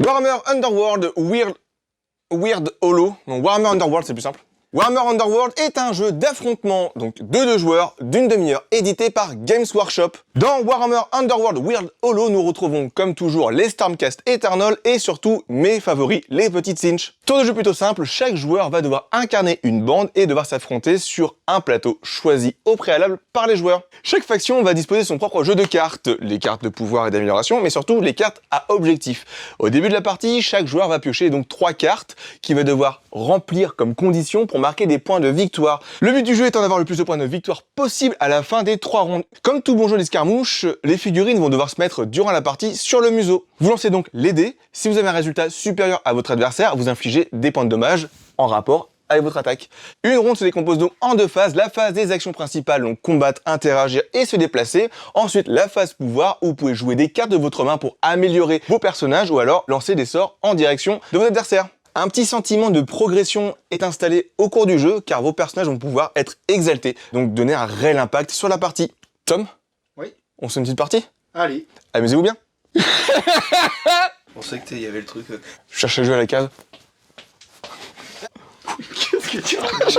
Warhammer Underworld Weird Hollow. Donc Warhammer Underworld, c'est plus simple. Warhammer Underworld est un jeu d'affrontement, donc de 2 joueurs, d'une demi-heure, édité par Games Workshop. Dans Warhammer Underworld Weird Hollow, nous retrouvons comme toujours les Stormcast Eternal et surtout mes favoris, les petites Cinch. Tour de jeu plutôt simple, chaque joueur va devoir incarner une bande et devoir s'affronter sur un plateau choisi au préalable par les joueurs. Chaque faction va disposer de son propre jeu de cartes, les cartes de pouvoir et d'amélioration, mais surtout les cartes à objectif. Au début de la partie, chaque joueur va piocher donc 3 cartes qu'il va devoir remplir comme condition pour marquer des points de victoire. Le but du jeu étant d'avoir le plus de points de victoire possible à la fin des 3 rondes. Comme tout bon jeu d'escarmouche, les figurines vont devoir se mettre durant la partie sur le museau. Vous lancez donc les dés. Si vous avez un résultat supérieur à votre adversaire, vous infligez des points de dommage en rapport avec votre attaque. Une ronde se décompose donc en 2 phases. La phase des actions principales, donc combattre, interagir et se déplacer. Ensuite, la phase pouvoir où vous pouvez jouer des cartes de votre main pour améliorer vos personnages ou alors lancer des sorts en direction de vos adversaires. Un petit sentiment de progression est installé au cours du jeu car vos personnages vont pouvoir être exaltés, donc donner un réel impact sur la partie. Tom ? Oui. On se fait une petite partie ? Allez. Amusez-vous bien. Je pensais que il y avait le truc. Je cherchais le jeu à la cave. Qu'est-ce que tu racontes?